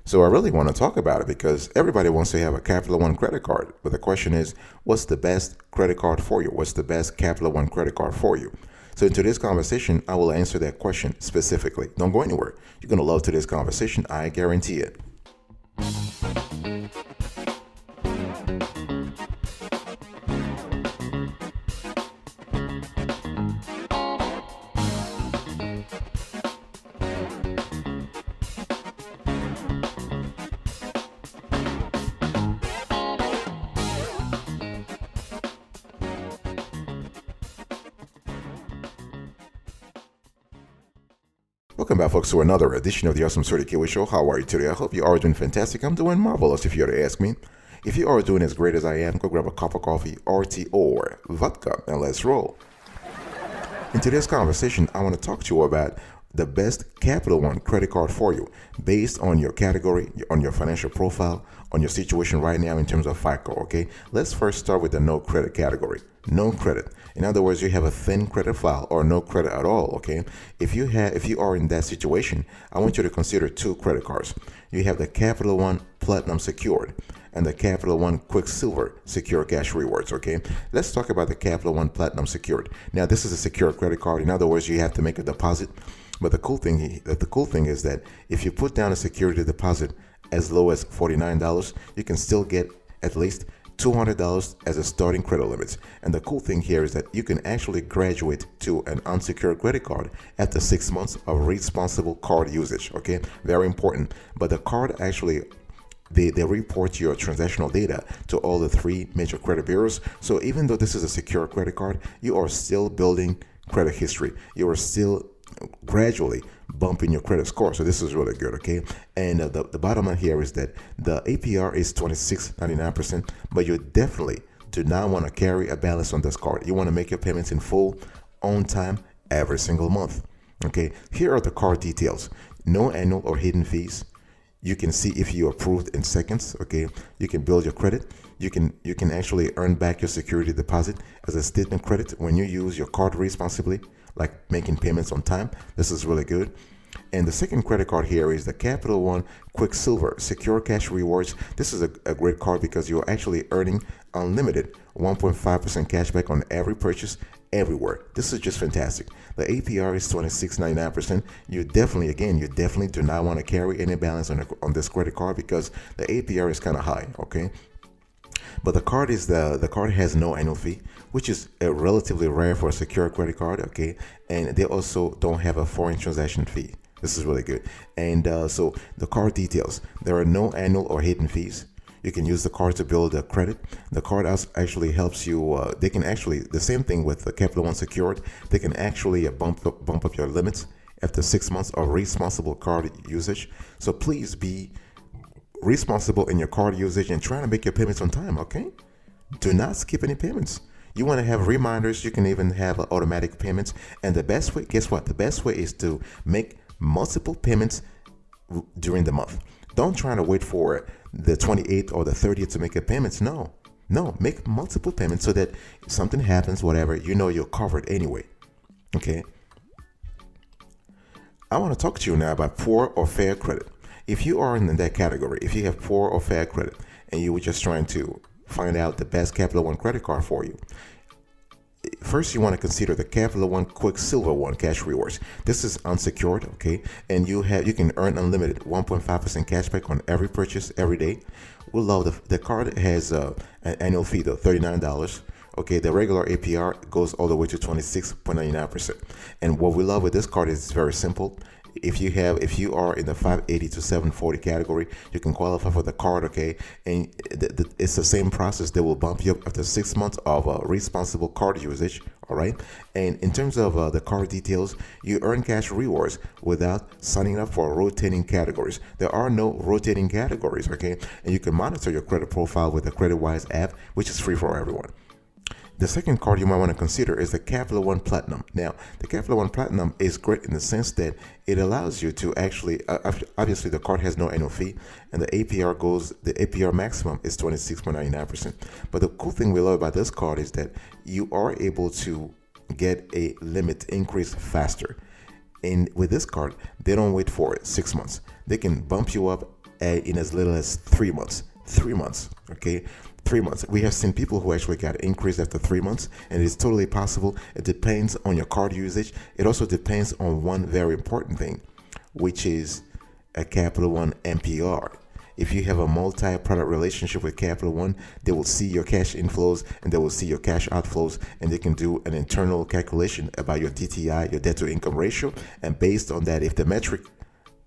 So I really want to talk about it because everybody wants to have a Capital One credit card. But the question is, what's the best credit card for you? What's the best Capital One credit card for you? So in today's conversation, I will answer that question specifically. Don't go anywhere. You're going to love today's conversation. I guarantee it. Welcome back, folks, to another edition of the Awesome 30K Show. How are you today? I hope you are doing fantastic. I'm doing marvelous, if you were to ask me. If you are doing as great as I am, go grab a cup of coffee, tea, or vodka, and let's roll. In today's conversation, I want to talk to you about the best Capital One credit card for you based on your category, on your financial profile, on your situation right now in terms of FICO, okay? Let's first start with the no credit category. No credit. In other words, you have a thin credit file or no credit at all, okay? If you are in that situation, I want you to consider two credit cards. You have the Capital One Platinum Secured and the Capital One Quicksilver Secure Cash Rewards, okay? Let's talk about the Capital One Platinum Secured. Now, this is a secure credit card. In other words, you have to make a deposit. But the cool thing is that if you put down a security deposit as low as $49, you can still get at least $200 as a starting credit limit. And the cool thing here is that you can actually graduate to an unsecured credit card after 6 months of responsible card usage, okay? Very important. But the card actually, they report your transactional data to all the three major credit bureaus. So even though this is a secure credit card, you are still building credit history. You are still gradually bumping your credit score. So this is really good, okay? And the bottom line here is that the APR is 26.99%, but you definitely do not want to carry a balance on this card. You want to make your payments in full, on time, every single month, okay? Here are the card details. No annual or hidden fees. You can see if you approved in seconds, okay? You can build your credit. You can actually earn back your security deposit as a statement credit when you use your card responsibly, like making payments on time. This is really good. And the second credit card here is the Capital One Quicksilver Secure Cash Rewards. This is a great card because you're actually earning unlimited 1.5% cash back on every purchase everywhere. This is just fantastic. The APR is 26.99%. You definitely do not want to carry any balance on this credit card because the APR is kind of high, okay? But the card has no annual fee, which is relatively rare for a secure credit card, okay? And they also don't have a foreign transaction fee. This is really good. And so the card details, there are no annual or hidden fees. You can use the card to build a credit. The card actually helps you. They can actually, the same thing with the Capital One Secured, they can actually bump up your limits after 6 months of responsible card usage. So please be responsible in your card usage and trying to make your payments on time, okay? Do not skip any payments. You want to have reminders. You can even have automatic payments. And the best way, guess what? The best way is to make multiple payments during the month. Don't try to wait for the 28th or the 30th to make your payments. No, make multiple payments so that if something happens, whatever, you know you're covered anyway, okay? I want to talk to you now about poor or fair credit. If you are in that category, if you have poor or fair credit, and you were just trying to find out the best Capital One credit card for you, first you want to consider the Capital One Quicksilver One Cash Rewards. This is unsecured, okay? And you can earn unlimited 1.5% cash back on every purchase every day. We love the card has an annual fee though, $39. Okay, the regular APR goes all the way to 26.99%. And what we love with this card is it's very simple. If you are in the 580 to 740 category, you can qualify for the card, okay? And it's the same process. They will bump you up after 6 months of responsible card usage, all right? And in terms of the card details, you earn cash rewards without signing up for rotating categories. There are no rotating categories, okay? And you can monitor your credit profile with the CreditWise app, which is free for everyone. The second card you might want to consider is the Capital One Platinum. Now, the Capital One Platinum is great in the sense that it allows you to actually, obviously the card has no annual fee, and the APR maximum is 26.99%. But the cool thing we love about this card is that you are able to get a limit increase faster. And with this card, they don't wait for 6 months. They can bump you up in as little as 3 months. 3 months, okay? 3 months. We have seen people who actually got increased after 3 months, and it's totally possible. It depends on your card usage. It also depends on one very important thing, which is a Capital One MPR. If you have a multi-product relationship with Capital One, they will see your cash inflows and they will see your cash outflows, and they can do an internal calculation about your DTI, your debt to income ratio. And based on that, if the metric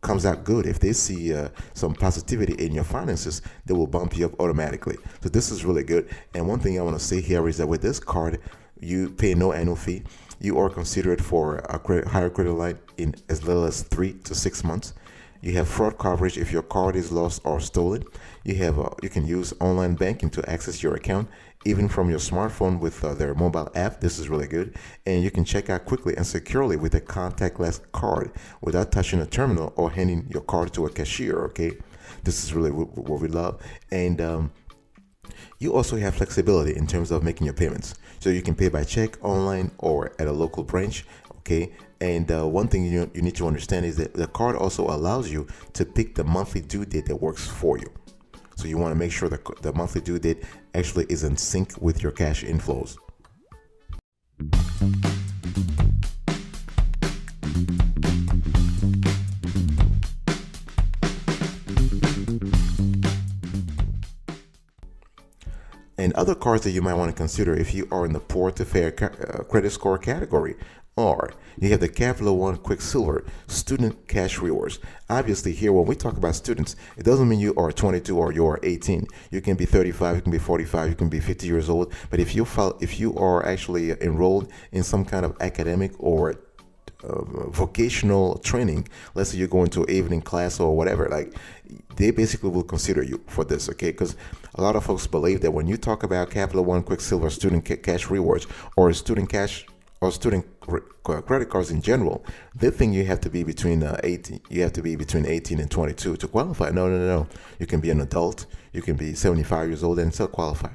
comes out good, if they see some positivity in your finances, they will bump you up automatically. So this is really good. And one thing I want to say here is that with this card, you pay no annual fee. You are considered for a higher credit line in as little as 3 to 6 months. You have fraud coverage if your card is lost or stolen. You can use online banking to access your account, even from your smartphone with their mobile app. This is really good. And you can check out quickly and securely with a contactless card without touching a terminal or handing your card to a cashier, okay? This is really what we love. And you also have flexibility in terms of making your payments. So you can pay by check, online, or at a local branch, okay? And one thing you need to understand is that the card also allows you to pick the monthly due date that works for you. So you want to make sure that the monthly due date actually is in sync with your cash inflows. And other cards that you might want to consider if you are in the poor to fair credit score category are, you have the Capital One Quicksilver Student Cash Rewards. Obviously here when we talk about students, it doesn't mean you are 22 or you are 18. You can be 35, you can be 45, you can be 50 years old. But if you are actually enrolled in some kind of academic or vocational training, let's say you're going to evening class or whatever, like they basically will consider you for this, okay? Because a lot of folks believe that when you talk about Capital One Quicksilver Student Cash Rewards or student cash or student credit cards in general, they think you have to be between 18. You have to be between 18 and 22 to qualify. No. You can be an adult. You can be 75 years old and still qualify.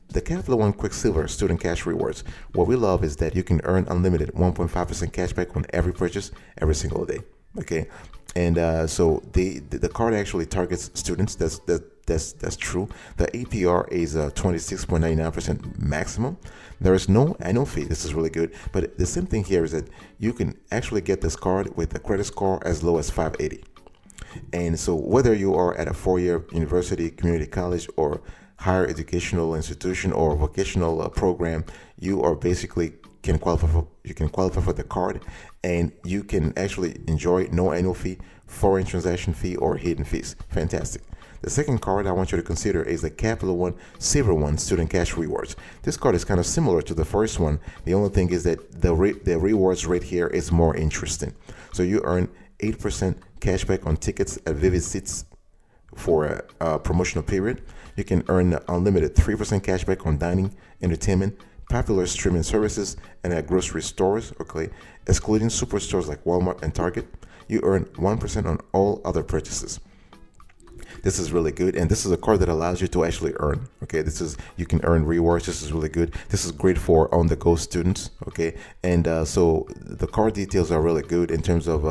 The Capital One Quicksilver Student Cash Rewards, what we love is that you can earn unlimited 1.5% cash back on every purchase every single day. Okay, and so the card actually targets students. That's true. The APR is 26.99% maximum. There is no annual fee. This is really good. But the same thing here is that you can actually get this card with a credit score as low as 580. And so whether you are at a four-year university, community college, or higher educational institution or vocational program, you are basically can qualify for the card, and you can actually enjoy no annual fee, foreign transaction fee, or hidden fees. Fantastic. The second card I want you to consider is the Capital One Silver One Student Cash Rewards. This card is kind of similar to the first one. The only thing is that the rewards rate here is more interesting. So you earn 8% cash back on tickets at Vivid Seats for a promotional period. You can earn unlimited 3% cash back on dining, entertainment, popular streaming services, and at grocery stores, okay, excluding superstores like Walmart and Target. You earn 1% on all other purchases. This is really good, and this is a card that allows you to actually earn. Okay, you can earn rewards. This is really good. This is great for on-the-go students. Okay, and so the card details are really good in terms of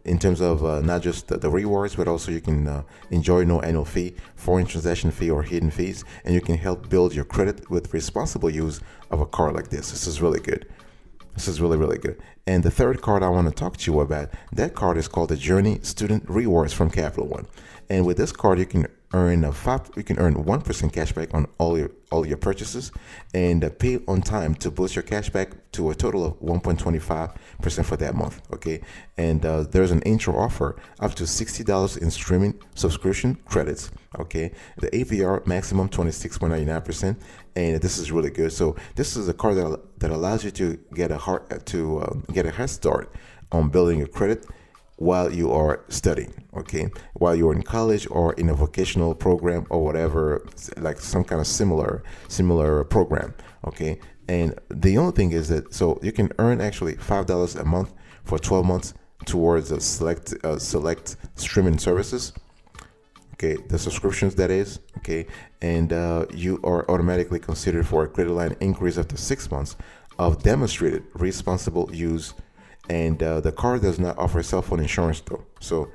not just the rewards, but also you can enjoy no annual fee, foreign transaction fee, or hidden fees, and you can help build your credit with responsible use of a card like this. This is really good. This is really, really good. And the third card I want to talk to you about, that card is called the Journey Student Rewards from Capital One. And with this card, you can earn 1% cash back on all your purchases, and pay on time to boost your cash back to a total of 1.25% for that month. Okay, and there's an intro offer up to $60 in streaming subscription credits. Okay, the APR maximum 26.99%, and this is really good. So this is a card that allows you to get a head start on building your credit while you are studying, okay, while you're in college or in a vocational program or whatever, like some kind of similar program, okay. And the only thing is that, so you can earn actually $5 a month for 12 months towards a select streaming services, okay, the subscriptions that is, okay, and you are automatically considered for a credit line increase after 6 months of demonstrated responsible use. And the card does not offer cell phone insurance though, so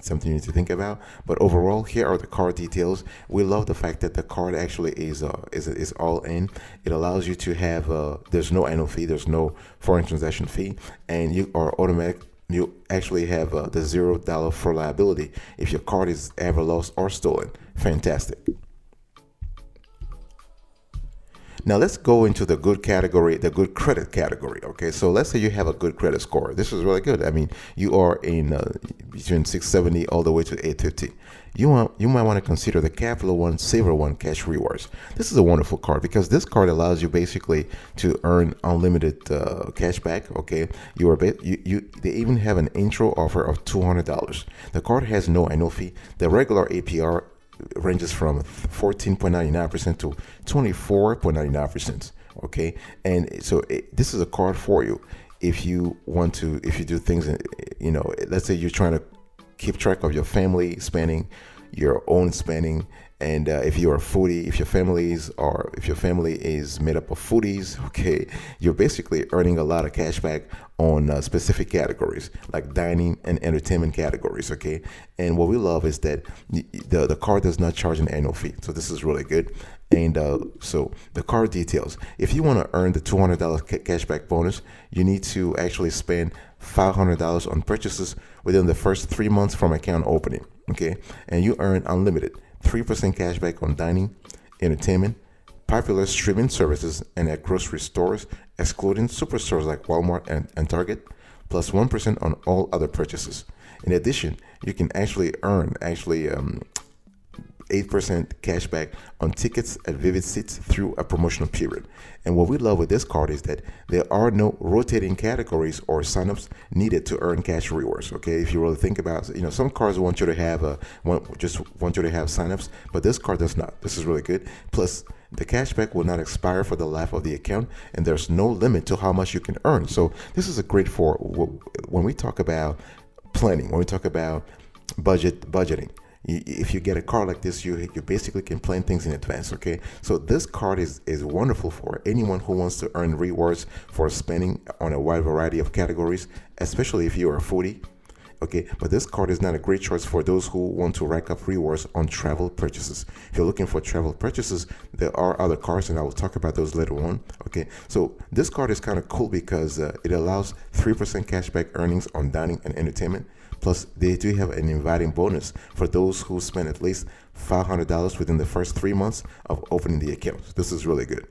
something you need to think about. But overall, here are the card details. We love the fact that the card actually is all in. It allows you to have there's no annual fee, there's no foreign transaction fee, and you are automatic. You actually have the $0 for liability if your card is ever lost or stolen. Fantastic. Now let's go into the good category, the good credit category. Okay, so let's say you have a good credit score. This is really good. I mean, you are in between 670 all the way to 850. You might want to consider the Capital One Silver One Cash Rewards. This is a wonderful card because this card allows you basically to earn unlimited cash back. Okay, they even have an intro offer of $200. The card has no annual fee. The regular APR ranges from 14.99% to 24.99%. Okay, and so this is a card for you if you do things, let's say you're trying to keep track of your family spending, your own spending, and if you're a foodie, if your family is made up of foodies, okay, you're basically earning a lot of cash back on specific categories like dining and entertainment categories. Okay, and what we love is that the card does not charge an annual fee, so this is really good. And so the card details: if you want to earn the $200 cashback bonus, you need to actually spend $500 on purchases within the first 3 months from account opening. Okay, and you earn unlimited 3% cashback on dining, entertainment, popular streaming services, and at grocery stores, excluding superstores like Walmart and Target, plus 1% on all other purchases. In addition, you can actually earn 8% cashback on tickets at Vivid Seats through a promotional period. And what we love with this card is that there are no rotating categories or signups needed to earn cash rewards. Okay, if you really think about it, some cards want you to have signups, but this card does not. This is really good. Plus, the cashback will not expire for the life of the account, and there's no limit to how much you can earn. So this is a great for when we talk about planning, when we talk about budgeting. If you get a card like this, you basically can plan things in advance. Okay, so this card is wonderful for anyone who wants to earn rewards for spending on a wide variety of categories, especially if you're a foodie. Okay, but this card is not a great choice for those who want to rack up rewards on travel purchases. If you're looking for travel purchases, there are other cards, and I will talk about those later on. Okay, so this card is kind of cool because it allows 3% cashback earnings on dining and entertainment. Plus, they do have an inviting bonus for those who spend at least $500 within the first 3 months of opening the account. This is really good.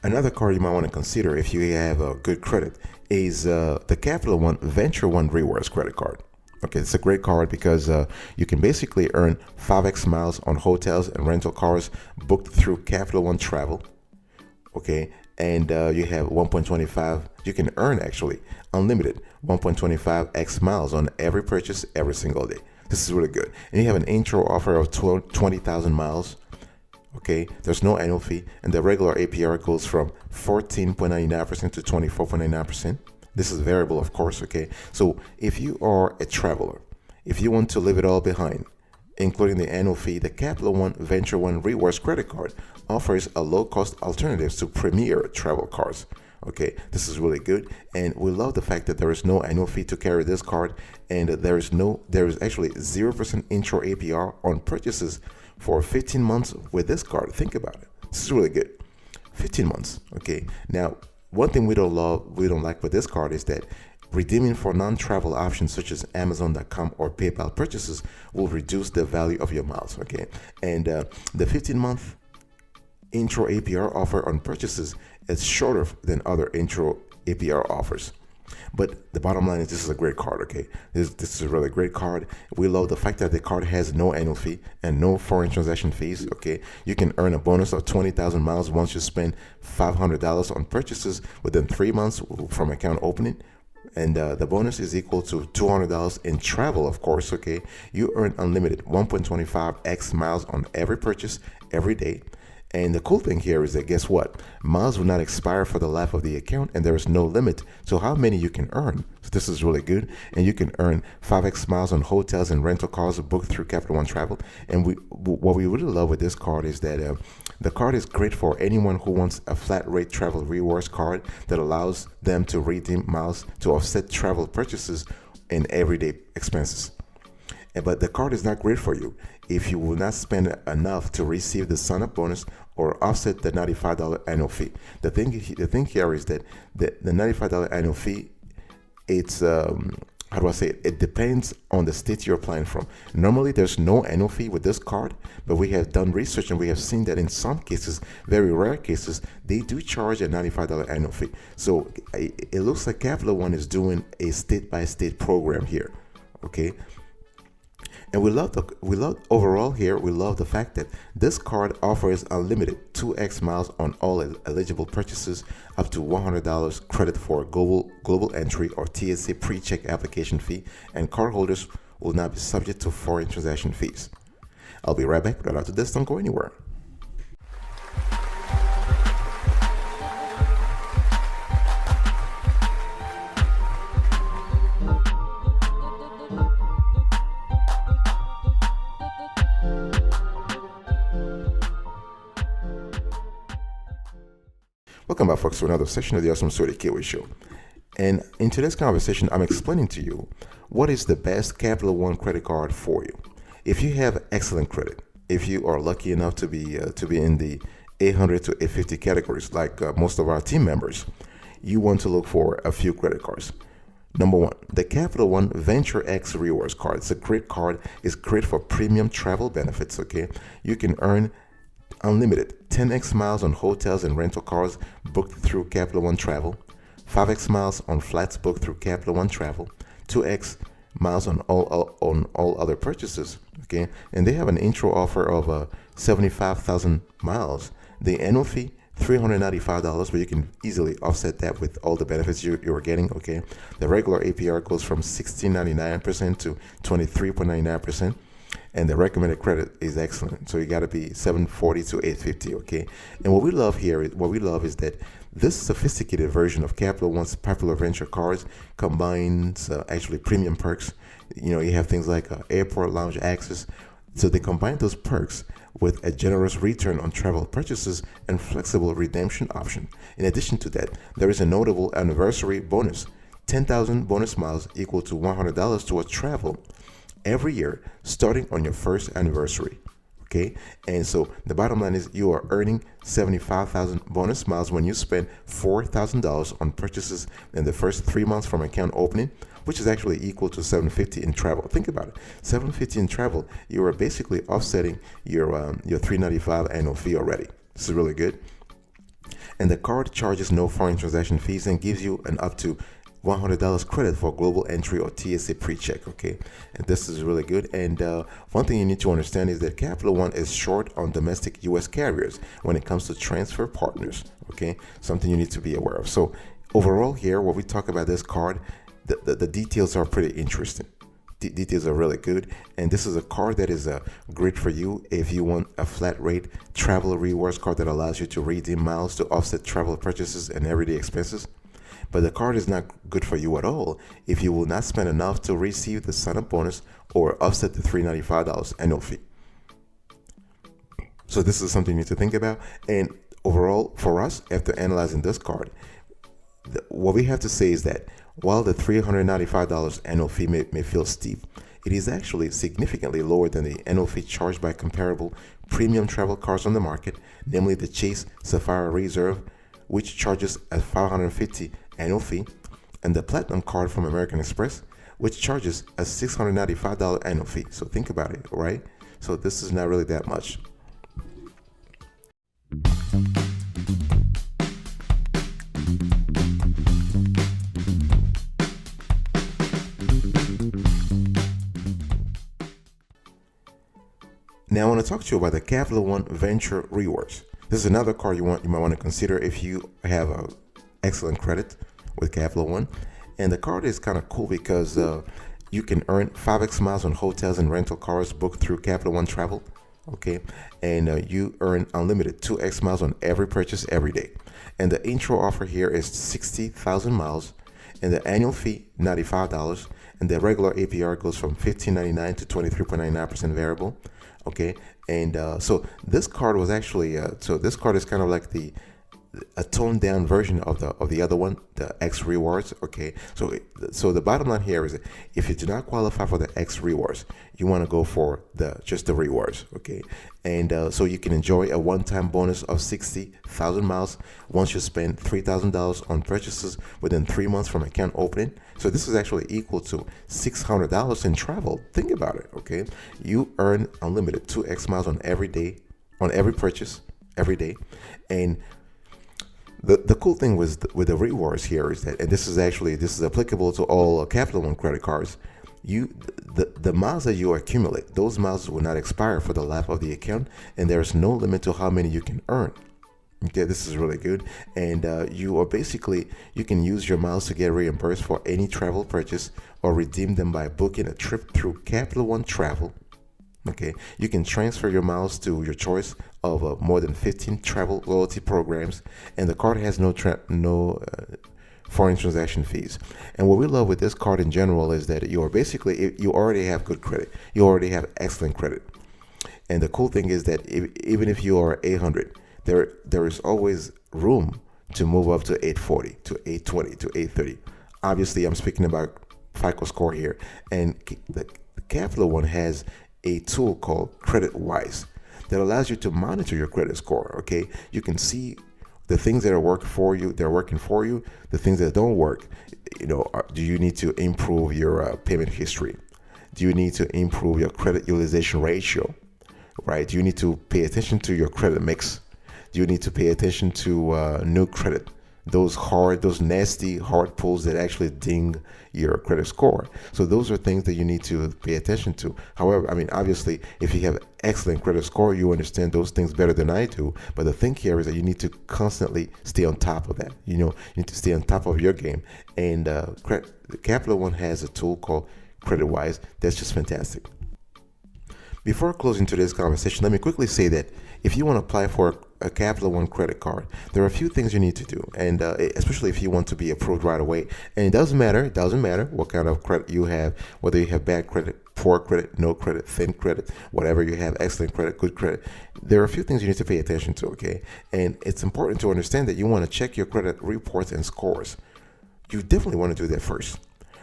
Another card you might want to consider if you have a good credit is the Capital One Venture One Rewards credit card. Okay, it's a great card because you can basically earn 5x miles on hotels and rental cars booked through Capital One Travel. Okay, and you have 1.25. You can earn actually unlimited 1.25x miles on every purchase every single day. This is really good. And you have an intro offer of 20,000 miles. Okay, there's no annual fee, and the regular APR goes from 14.99% to 24.99%. This is variable, of course. Okay, so if you are a traveler, if you want to leave it all behind, including the annual fee, the Capital One Venture One Rewards credit card offers a low-cost alternative to premier travel cards. Okay, this is really good, and we love the fact that there is no annual fee to carry this card, and there is actually 0% intro APR on purchases for 15 months with this card. Think about it. This is really good. 15 months. Okay, now one thing we don't like with this card is that redeeming for non-travel options such as Amazon.com or PayPal purchases will reduce the value of your miles. Okay, and the 15-month intro APR offer on purchases is shorter than intro intro APR offers. But the bottom line is this is a great card, okay? This is a really great card. We love the fact that the card has no annual fee and no foreign transaction fees, okay? You can earn a bonus of 20,000 miles once you spend $500 on purchases within 3 months from account opening. And the bonus is equal to $200 in travel, of course, okay? You earn unlimited 1.25x miles on every purchase every day. And the cool thing here is that guess what? Miles will not expire for the life of the account, and there is no limit to how many you can earn. So this is really good, and you can earn 5x miles on hotels and rental cars booked through Capital One Travel. And what we really love with this card is that the card is great for anyone who wants a flat rate travel rewards card that allows them to redeem miles to offset travel purchases and everyday expenses. But the card is not great for you if you will not spend enough to receive the sign-up bonus or offset the $95 annual fee. The thing here is that the $95 annual fee, it's how do I say it? It depends on the state you're applying from. Normally, there's no annual fee with this card, but we have done research and we have seen that in some cases, very rare cases, they do charge a $95 annual fee. So it looks like Capital One is doing a state-by-state program here. Okay. And we love overall here, we love the fact that this card offers unlimited 2x miles on all eligible purchases, up to $100 credit for a global entry or TSA pre-check application fee, and cardholders will not be subject to foreign transaction fees. I'll be right back. Right after this, don't go anywhere. Welcome back, folks, to another session of the Awesome Sorty Kiwi Show. And in today's conversation, I'm explaining to you what is the best Capital One credit card for you. If you have excellent credit, if you are lucky enough to be in the 800 to 850 categories, like most of our team members, you want to look for a few credit cards. Number one, the Capital One Venture X Rewards card. It's a great card. It's great for premium travel benefits. Okay, you can earn unlimited 10x miles on hotels and rental cars booked through Capital One Travel, 5x miles on flights booked through Capital One Travel, 2x miles on all other purchases. Okay, and they have an intro offer of 75,000 miles. The annual fee $395, but you can easily offset that with all the benefits you're getting. Okay, the regular APR goes from 16.99% to 23.99%. And the recommended credit is excellent. So you got to be 740 to 850. Okay. And what we love is that this sophisticated version of Capital One's popular venture cards combines actually premium perks. You know, you have things like airport lounge access. So they combine those perks with a generous return on travel purchases and flexible redemption option. In addition to that, there is a notable anniversary bonus. 10,000 bonus miles equal to $100 towards travel every year starting on your first anniversary. Okay, and so the bottom line is you are earning 75,000 bonus miles when you spend $4,000 on purchases in the first 3 months from account opening, which is actually equal to $750 in travel. Think about it, $750 in travel. You are basically offsetting your $395 annual fee already. This is really good. And the card charges no foreign transaction fees and gives you an up to $100 credit for global entry or TSA pre-check. Okay, and this is really good. And one thing you need to understand is that Capital One is short on domestic U.S. carriers when it comes to transfer partners. Okay, something you need to be aware of. So overall here, when we talk about this card, the details are pretty interesting. The details are really good, and this is a card that is great for you if you want a flat rate travel rewards card that allows you to redeem miles to offset travel purchases and everyday expenses. But the card is not good for you at all if you will not spend enough to receive the sign-up bonus or offset the $395 annual fee. So this is something you need to think about. And overall, for us, after analyzing this card, what we have to say is that while the $395 annual fee may feel steep, it is actually significantly lower than the annual fee charged by comparable premium travel cards on the market, namely the Chase Sapphire Reserve, which charges a $550 annual fee, and the Platinum card from American Express, which charges a $695 annual fee. So think about it, right? So this is not really that much. Now I want to talk to you about the Capital One Venture Rewards. This is another card you might want to consider if you have a excellent credit with Capital One. And the card is kind of cool because you can earn 5x miles on hotels and rental cars booked through Capital One Travel. okay, and you earn unlimited 2x miles on every purchase every day. And the intro offer here is 60,000 miles, and the annual fee $95, and the regular APR goes from 15.99 to 23.99% variable. Okay, and so this card was actually so this card is kind of like a toned down version of the other one, the X rewards. Okay, so the bottom line here is that if you do not qualify for the X rewards, you want to go for just the rewards. Okay, and so you can enjoy a one-time bonus of 60,000 miles once you spend $3,000 on purchases within 3 months from account opening. So this is actually equal to $600 in travel. Think about it. Okay, you earn unlimited 2x miles on every day, on every purchase every day. And the cool thing with the rewards here is that, and this is applicable to all Capital One credit cards. The miles that you accumulate, those miles will not expire for the life of the account, and there's no limit to how many you can earn. Okay, this is really good, and you can use your miles to get reimbursed for any travel purchase or redeem them by booking a trip through Capital One Travel. Okay, you can transfer your miles to your choice of more than 15 travel loyalty programs, and the card has no foreign transaction fees. And what we love with this card in general is that you already have good credit, you already have excellent credit. And the cool thing is that even if you are 800, there is always room to move up to 840, to 820, to 830. Obviously, I'm speaking about FICO score here, and the Capital One has a tool called Credit Wise that allows you to monitor your credit score. Okay, you can see the things that are working for you, the things that don't work. Do you need to improve your payment history? Do you need to improve your credit utilization ratio? Right? Do you need to pay attention to your credit mix? Do you need to pay attention to new credit? Those nasty hard pulls that actually ding your credit score. So those are things that you need to pay attention to. However, obviously, if you have excellent credit score, you understand those things better than I do. But the thing here is that you need to constantly stay on top of that. You need to stay on top of your game. And Capital One has a tool called Credit Wise that's just fantastic. Before closing today's conversation, let me quickly say that if you want to apply for a Capital One credit card, there are a few things you need to do, and especially if you want to be approved right away. And it doesn't matter what kind of credit you have, whether you have bad credit, poor credit, no credit, thin credit, whatever you have, excellent credit, good credit. There are a few things you need to pay attention to, okay? And it's important to understand that you want to check your credit reports and scores. You definitely want to do that first.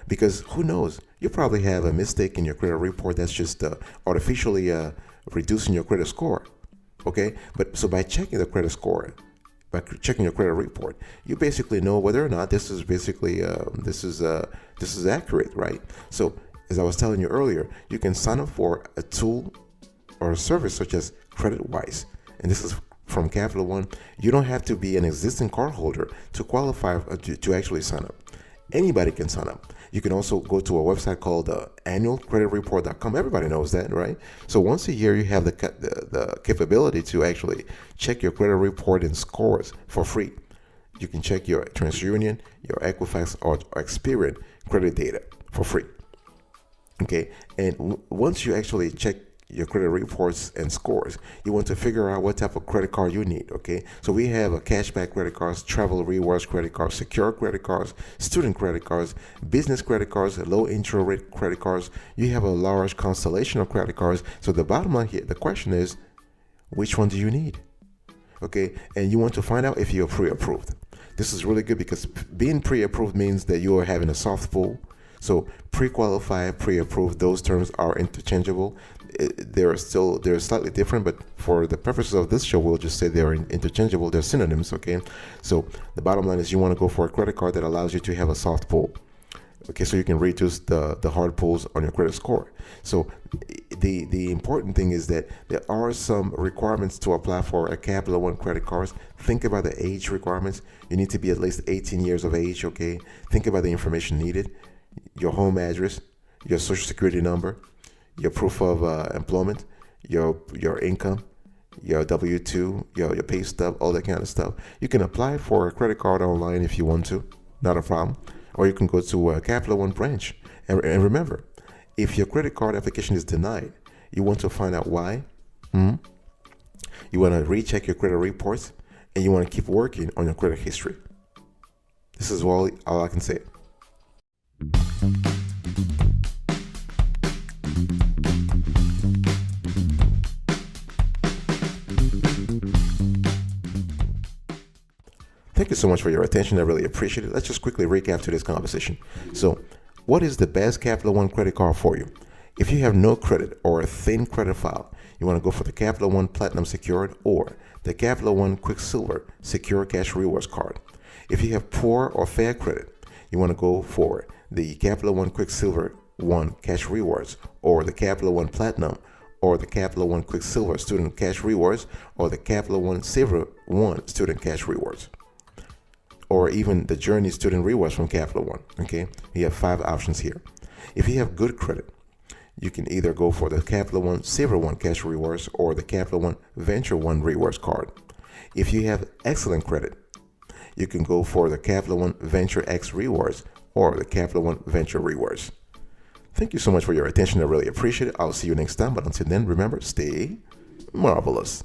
Because who knows, you probably have a mistake in your credit report that's just artificially reducing your credit score. Okay, but so by checking the credit score, by checking your credit report, you basically know whether or not this is basically this is accurate, right? So as I was telling you earlier, you can sign up for a tool or a service such as Credit Wise, and this is from Capital One. You don't have to be an existing cardholder to qualify to actually sign up. Anybody can sign up. You can also go to a website called annualcreditreport.com. Everybody knows that, right? So once a year, you have the capability to actually check your credit report and scores for free. You can check your TransUnion, your Equifax, or Experian credit data for free. Okay, and once you actually check your credit reports and scores, you want to figure out what type of credit card you need. Okay, so we have a cashback credit cards, travel rewards credit cards, secure credit cards, student credit cards, business credit cards, low intro rate credit cards. You have a large constellation of credit cards. So the bottom line here, the question is, which one do you need? Okay, and you want to find out if you're pre-approved. This is really good because being pre-approved means that you are having a soft pull. So pre-qualified, pre-approved, those terms are interchangeable. They're slightly different, but for the purposes of this show, we'll just say they're interchangeable. They're synonyms, okay? So the bottom line is you want to go for a credit card that allows you to have a soft pull. Okay, so you can reduce the hard pulls on your credit score. So the important thing is that there are some requirements to apply for a Capital One credit card. Think about the age requirements. You need to be at least 18 years of age, okay? Think about the information needed. Your home address, your social security number, your proof of employment, your income, your W-2, your pay stub, all that kind of stuff. You can apply for a credit card online if you want to, not a problem. Or you can go to a Capital One branch. And remember, if your credit card application is denied, you want to find out why. You want to recheck your credit reports, and you want to keep working on your credit history. This is all I can say. Thank you so much for your attention. I really appreciate it. Let's just quickly recap today's conversation. So, what is the best Capital One credit card for you? If you have no credit or a thin credit file, you want to go for the Capital One Platinum Secured or the Capital One Quicksilver Secure Cash Rewards Card. If you have poor or fair credit, you want to go for the Capital One Quicksilver One Cash Rewards or the Capital One Platinum or the Capital One Quicksilver Student Cash Rewards or the Capital One Silver One Student Cash Rewards, or even the Journey Student Rewards from Capital One. Okay, you have 5 options here. If you have good credit, you can either go for the Capital One Silver One Cash Rewards or the Capital One Venture One Rewards Card. If you have excellent credit, you can go for the Capital One Venture X Rewards or the Capital One Venture Rewards. Thank you so much for your attention. I really appreciate it. I'll see you next time. But until then, remember, stay marvelous.